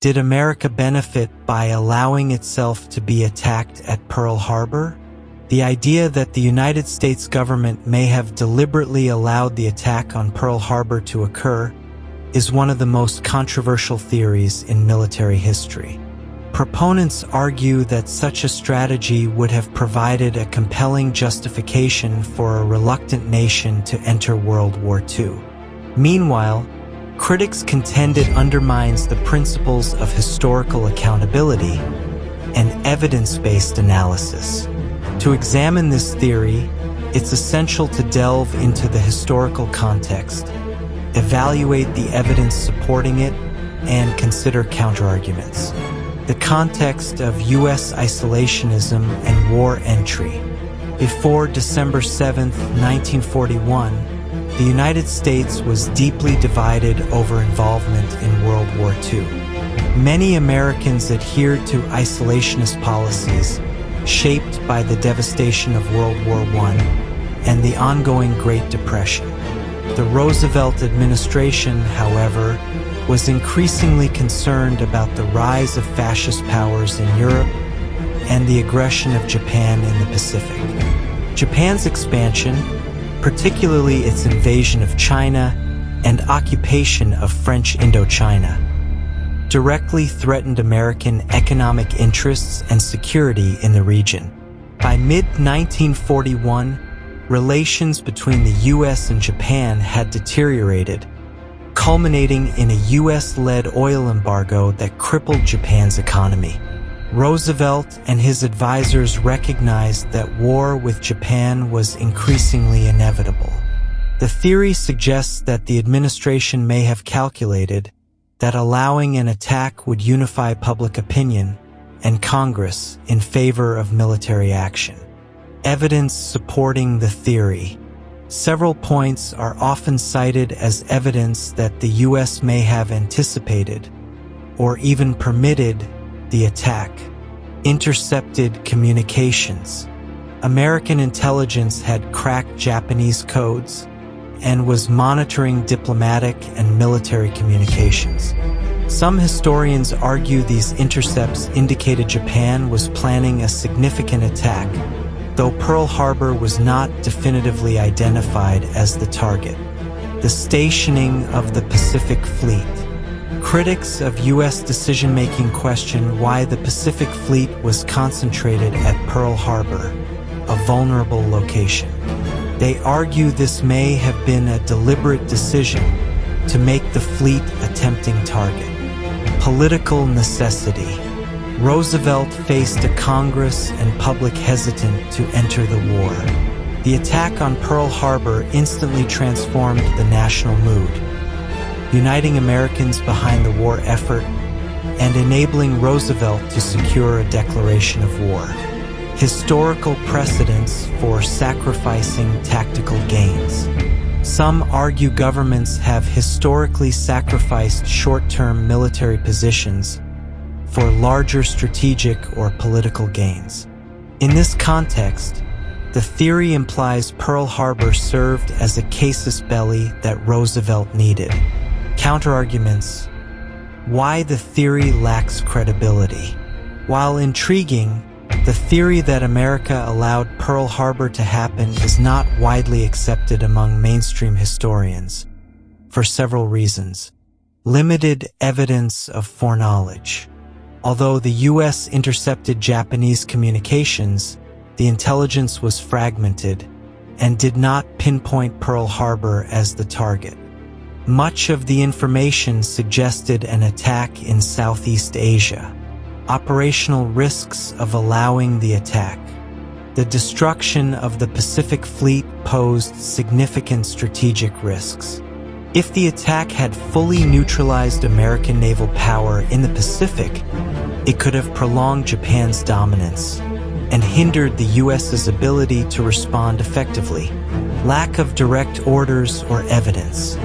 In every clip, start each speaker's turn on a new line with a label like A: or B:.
A: Did America benefit by allowing itself to be attacked at Pearl Harbor? The idea that the United States government may have deliberately allowed the attack on Pearl Harbor to occur is one of the most controversial theories in military history. Proponents argue that such a strategy would have provided a compelling justification for a reluctant nation to enter World War II. Meanwhile, critics contend it undermines the principles of historical accountability and evidence-based analysis. To examine this theory, it's essential to delve into the historical context, evaluate the evidence supporting it, and consider counterarguments. The context of U.S. isolationism and war entry. Before December 7, 1941, the United States was deeply divided over involvement in World War II. Many Americans adhered to isolationist policies shaped by the devastation of World War I and the ongoing Great Depression. The Roosevelt administration, however, was increasingly concerned about the rise of fascist powers in Europe and the aggression of Japan in the Pacific. Japan's expansion, particularly its invasion of China and occupation of French Indochina, directly threatened American economic interests and security in the region. By mid-1941, relations between the U.S. and Japan had deteriorated, culminating in a U.S.-led oil embargo that crippled Japan's economy. Roosevelt and his advisors recognized that war with Japan was increasingly inevitable. The theory suggests that the administration may have calculated that allowing an attack would unify public opinion and Congress in favor of military action. Evidence supporting the theory. Several points are often cited as evidence that the U.S. may have anticipated or even permitted the attack. Intercepted communications. American intelligence had cracked Japanese codes and was monitoring diplomatic and military communications. Some historians argue these intercepts indicated Japan was planning a significant attack, though Pearl Harbor was not definitively identified as the target. The stationing of the Pacific Fleet. Critics of U.S. decision-making question why the Pacific Fleet was concentrated at Pearl Harbor, a vulnerable location. They argue this may have been a deliberate decision to make the fleet a tempting target. Political necessity. Roosevelt faced a Congress and public hesitant to enter the war. The attack on Pearl Harbor instantly transformed the national mood, uniting Americans behind the war effort and enabling Roosevelt to secure a declaration of war. Historical precedents for sacrificing tactical gains. Some argue governments have historically sacrificed short-term military positions for larger strategic or political gains. In this context, the theory implies Pearl Harbor served as a casus belli that Roosevelt needed. Counterarguments. Why the theory lacks credibility. While intriguing, the theory that America allowed Pearl Harbor to happen is not widely accepted among mainstream historians, for several reasons. Limited evidence of foreknowledge. Although the U.S. intercepted Japanese communications, the intelligence was fragmented and did not pinpoint Pearl Harbor as the target. Much of the information suggested an attack in Southeast Asia. Operational risks of allowing the attack. The destruction of the Pacific Fleet posed significant strategic risks. If the attack had fully neutralized American naval power in the Pacific, it could have prolonged Japan's dominance and hindered the U.S.'s ability to respond effectively. Lack of direct orders or evidence.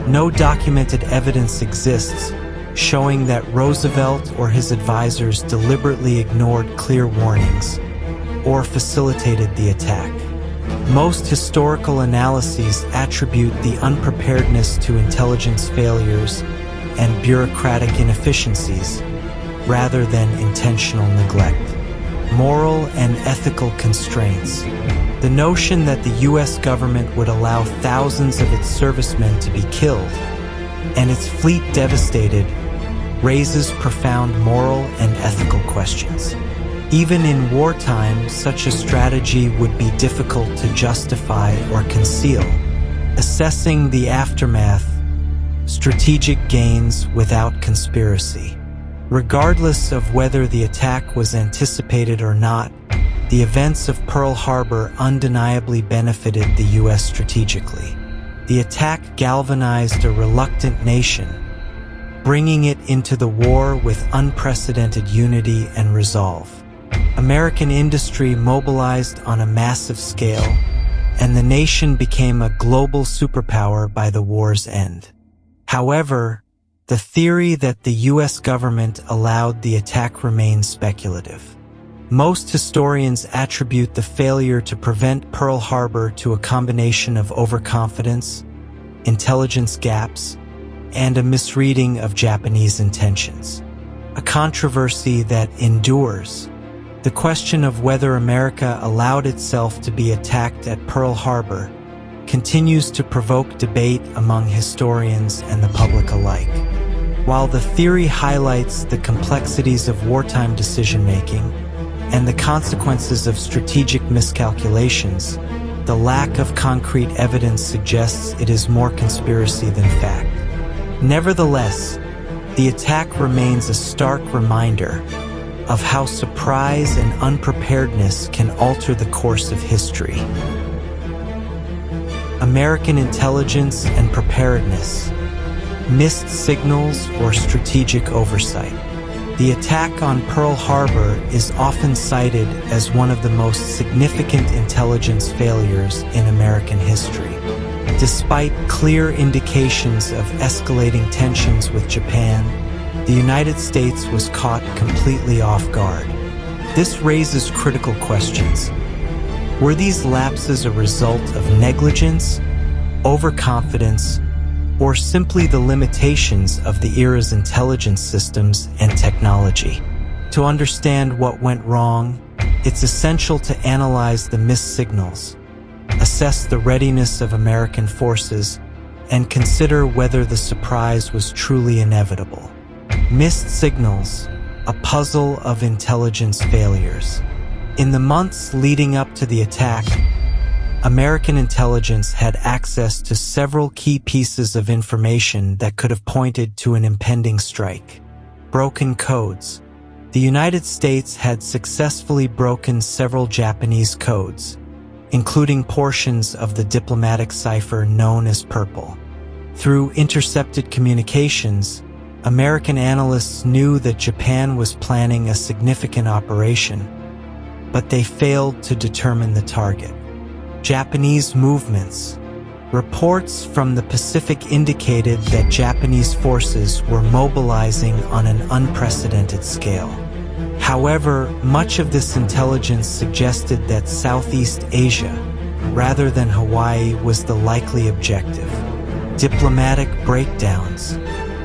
A: No documented evidence exists showing that Roosevelt or his advisors deliberately ignored clear warnings or facilitated the attack. Most historical analyses attribute the unpreparedness to intelligence failures and bureaucratic inefficiencies, rather than intentional neglect. Moral and ethical constraints. The notion that the U.S. government would allow thousands of its servicemen to be killed and its fleet devastated raises profound moral and ethical questions. Even in wartime, such a strategy would be difficult to justify or conceal. Assessing the aftermath, strategic gains without conspiracy. Regardless of whether the attack was anticipated or not, the events of Pearl Harbor undeniably benefited the U.S. strategically. The attack galvanized a reluctant nation, bringing it into the war with unprecedented unity and resolve. American industry mobilized on a massive scale, and the nation became a global superpower by the war's end. However, the theory that the U.S. government allowed the attack remains speculative. Most historians attribute the failure to prevent Pearl Harbor to a combination of overconfidence, intelligence gaps, and a misreading of Japanese intentions. A controversy that endures. The question of whether America allowed itself to be attacked at Pearl Harbor continues to provoke debate among historians and the public alike. While the theory highlights the complexities of wartime decision-making and the consequences of strategic miscalculations, the lack of concrete evidence suggests it is more conspiracy than fact. Nevertheless, the attack remains a stark reminder of how surprise and unpreparedness can alter the course of history. American intelligence and preparedness. Missed signals or strategic oversight. The attack on Pearl Harbor is often cited as one of the most significant intelligence failures in American history. Despite clear indications of escalating tensions with Japan, the United States was caught completely off guard. This raises critical questions. Were these lapses a result of negligence, overconfidence, or simply the limitations of the era's intelligence systems and technology? To understand what went wrong, it's essential to analyze the missed signals, assess the readiness of American forces, and consider whether the surprise was truly inevitable. Missed signals, a puzzle of intelligence failures. In the months leading up to the attack, American intelligence had access to several key pieces of information that could have pointed to an impending strike. Broken codes. The United States had successfully broken several Japanese codes, including portions of the diplomatic cipher known as Purple. Through intercepted communications, American analysts knew that Japan was planning a significant operation, but they failed to determine the target. Japanese movements. Reports from the Pacific indicated that Japanese forces were mobilizing on an unprecedented scale. However, much of this intelligence suggested that Southeast Asia, rather than Hawaii, was the likely objective. Diplomatic breakdowns.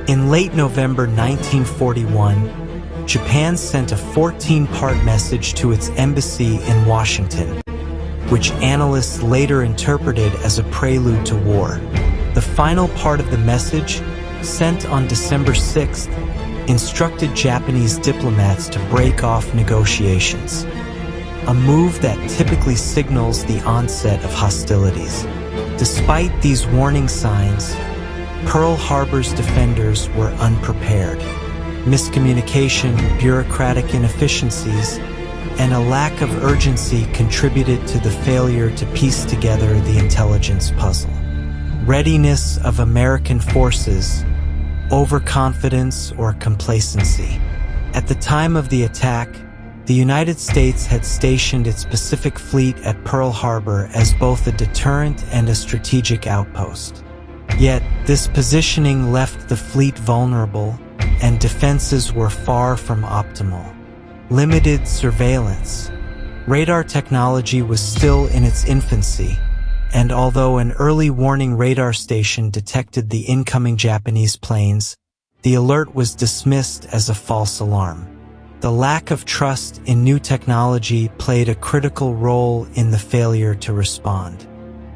A: In late November 1941, Japan sent a 14-part message to its embassy in Washington, which analysts later interpreted as a prelude to war. The final part of the message, sent on December 6th, instructed Japanese diplomats to break off negotiations, a move that typically signals the onset of hostilities. Despite these warning signs, Pearl Harbor's defenders were unprepared. Miscommunication, bureaucratic inefficiencies, and a lack of urgency contributed to the failure to piece together the intelligence puzzle. Readiness of American forces, overconfidence or complacency. At the time of the attack, the United States had stationed its Pacific Fleet at Pearl Harbor as both a deterrent and a strategic outpost. Yet, this positioning left the fleet vulnerable, and defenses were far from optimal. Limited surveillance. Radar technology was still in its infancy, and although an early warning radar station detected the incoming Japanese planes, the alert was dismissed as a false alarm. The lack of trust in new technology played a critical role in the failure to respond.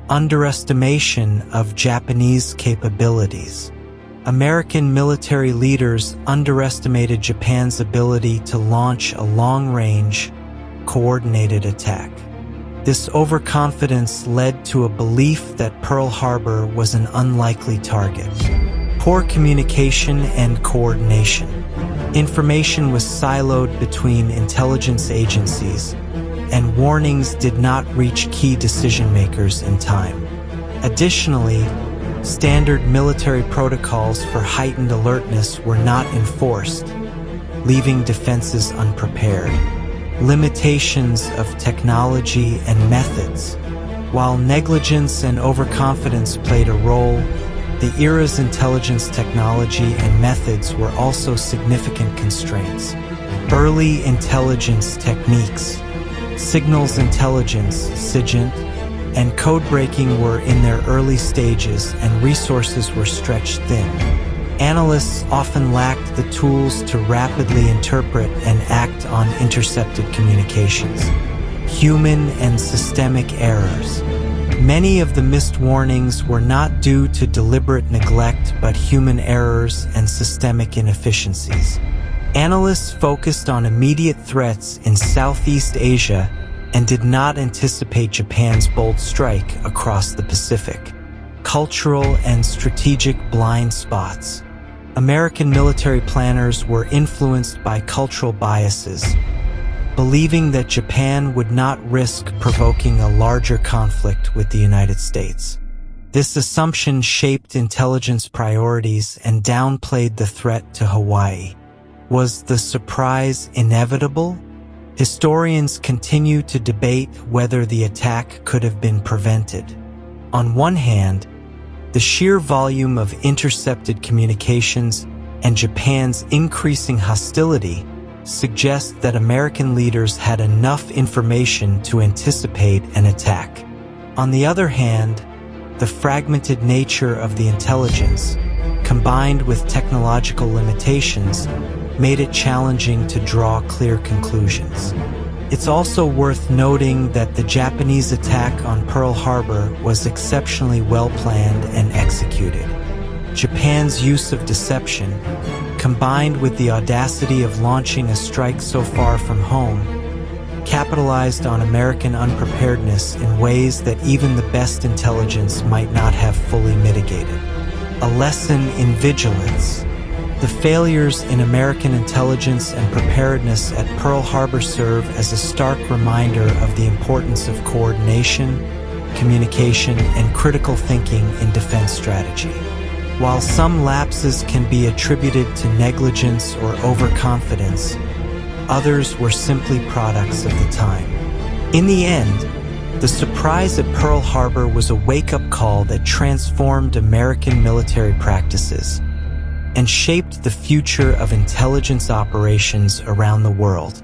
A: Underestimation of Japanese capabilities. American military leaders underestimated Japan's ability to launch a long-range, coordinated attack. This overconfidence led to a belief that Pearl Harbor was an unlikely target. Poor communication and coordination. Information was siloed between intelligence agencies, and warnings did not reach key decision-makers in time. Additionally, standard military protocols for heightened alertness were not enforced, leaving defenses unprepared. Limitations of technology and methods. While negligence and overconfidence played a role, the era's intelligence technology and methods were also significant constraints. Early intelligence techniques. Signals intelligence, SIGINT, and code-breaking were in their early stages, and resources were stretched thin. Analysts often lacked the tools to rapidly interpret and act on intercepted communications. Human and systemic errors. Many of the missed warnings were not due to deliberate neglect but human errors and systemic inefficiencies. Analysts focused on immediate threats in Southeast Asia and did not anticipate Japan's bold strike across the Pacific. Cultural and strategic blind spots. American military planners were influenced by cultural biases, believing that Japan would not risk provoking a larger conflict with the United States. This assumption shaped intelligence priorities and downplayed the threat to Hawaii. Was the surprise inevitable? Historians continue to debate whether the attack could have been prevented. On one hand, the sheer volume of intercepted communications and Japan's increasing hostility suggest that American leaders had enough information to anticipate an attack. On the other hand, the fragmented nature of the intelligence, combined with technological limitations, made it challenging to draw clear conclusions. It's also worth noting that the Japanese attack on Pearl Harbor was exceptionally well-planned and executed. Japan's use of deception, combined with the audacity of launching a strike so far from home, capitalized on American unpreparedness in ways that even the best intelligence might not have fully mitigated. A lesson in vigilance. The failures in American intelligence and preparedness at Pearl Harbor serve as a stark reminder of the importance of coordination, communication, and critical thinking in defense strategy. While some lapses can be attributed to negligence or overconfidence, others were simply products of the time. In the end, the surprise at Pearl Harbor was a wake-up call that transformed American military practices and shaped the future of intelligence operations around the world.